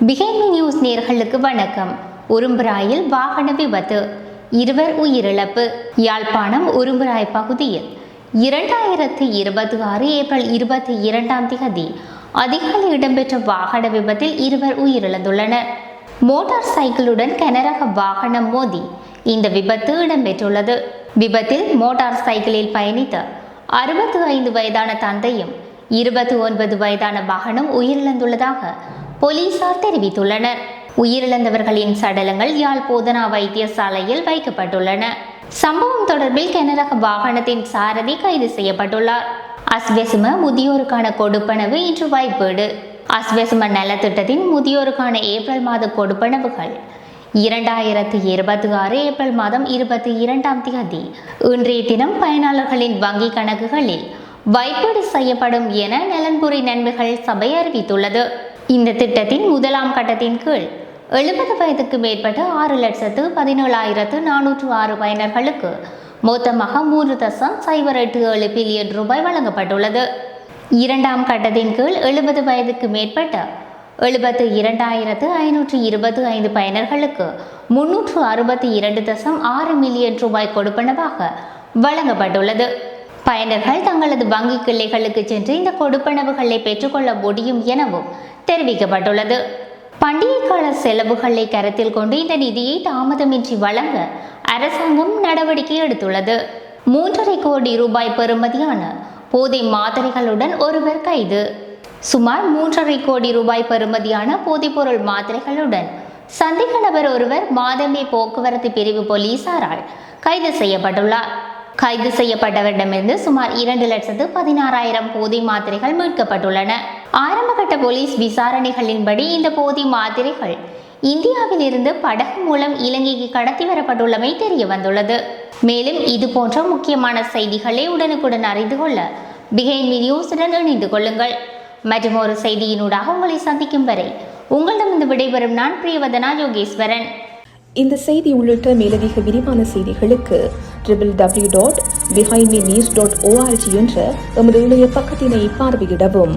Behind news நேயர்களுக்கு வணக்கம். உரும்புராயில் வாகன விபத்து, 2 உயிரிழப்பு. யாழ்ப்பாணம் உரும்புராய் பகுதியில் 2026 ஏப்ரல் 22 அதிகாலை இடம்பெற்ற வாகன விபத்தில் 2 உயிரிழந்துள்ளனர். மோட்டார் சைக்கிளுடன் கனரக வாகனம் மோதி இந்த விபத்து இடம்பெற்றுள்ளது. விபத்தில் மோட்டார் சைக்கிளில் பயணித்த 65 வயதான தந்தையும் 29 வயதான மகனும் உயிரிழந்துள்ளதாக போலீசார் தெரிவித்துள்ளனர். உயிரிழந்தவர்களின் சடலங்கள் யாழ் போதனா வைத்தியசாலையில் வைக்கப்பட்டுள்ளன. சம்பவம் தொடர்பில் கனரக வாகனத்தின் சாரதி கைது செய்யப்பட்டுள்ளார். அஸ்வெசும முதியோருக்கான கொடுப்பனவு இன்று வைப்பீடு. அஸ்வெசும நலத்திட்டத்தின் முதியோருக்கான ஏப்ரல் மாத கொடுப்பனவுகள் 2026 ஏப்ரல் மாதம் 22 இன்றைய தினம் பயனாளர்களின் வங்கி கணக்குகளில் வைப்பீடு செய்யப்படும் என நலன்புரி நன்மைகள் சபை அறிவித்துள்ளது. இந்த திட்டத்தின் முதலாம் கட்டத்தின் கீழ் 70 வயதுக்கு மேற்பட்ட 6,17,406 பயனர்களுக்கு மொத்தமாக 3.087 பில்லியன் ரூபாய் வழங்கப்பட்டுள்ளது. இரண்டாம் கட்டத்தின் கீழ் 70 வயதுக்கு மேற்பட்ட 72,525 பயனர்களுக்கு 362.6 மில்லியன் ரூபாய் கொடுப்பனவாக வழங்கப்பட்டுள்ளது. பயனர்கள் தங்களது வங்கி கிளைகளுக்கு சென்று இந்த கொடுப்பனவுகளை பெற்றுக்கொள்ள முடியும் எனவும் தெரிவிக்கப்பட்டுள்ளது. பண்டிகை கால செலவுகளை கருத்தில் கொண்டு இந்த நிதியை தாமதமின்றி வழங்க அரசாங்கம் நடவடிக்கை எடுத்துள்ளது. 3.5 கோடி ரூபாய் பெறுமதியான போதை மாத்திரைகளுடன் ஒருவர் கைது. சுமார் 3.5 கோடி ரூபாய் பெறுமதியான போதைப்பொருள் மாத்திரைகளுடன் சந்தேக நபர் ஒருவர் மாதமே போக்குவரத்து பிரிவு போலீசாரால் கைது செய்யப்பட்டுள்ளார். கைது செய்யப்பட்டவரிடமிருந்து சுமார் 2,16,000 போதை மாத்திரைகள் மீட்கப்பட்டுள்ளன. ஆரம்பகட்ட போலீஸ் விசாரணைகளின்படி இந்த போதை மாத்திரைகள் இந்தியாவில் இருந்து படகு மூலம் இலங்கைக்கு கடத்தி வரப்பட்டுள்ளமை தெரிய வந்துள்ளது. மேலும் இது போன்ற முக்கியமான செய்திகளை உடனுக்குடன் அறிந்து கொள்ள பிஹைண்ட் நியூஸுடன் இணைந்து கொள்ளுங்கள். மற்றும் ஒரு செய்தியினூடாக உங்களை சந்திக்கும் வரை உங்களிடமிருந்து விடைபெறும் நான் பிரியவதனா யோகேஸ்வரன். இந்த செய்தி உள்ளிட்ட மேலதிக விரிவான செய்திகளுக்கு www.behindmenews.org என்ற எமது இணைய பக்கத்தினை பார்வையிடவும்.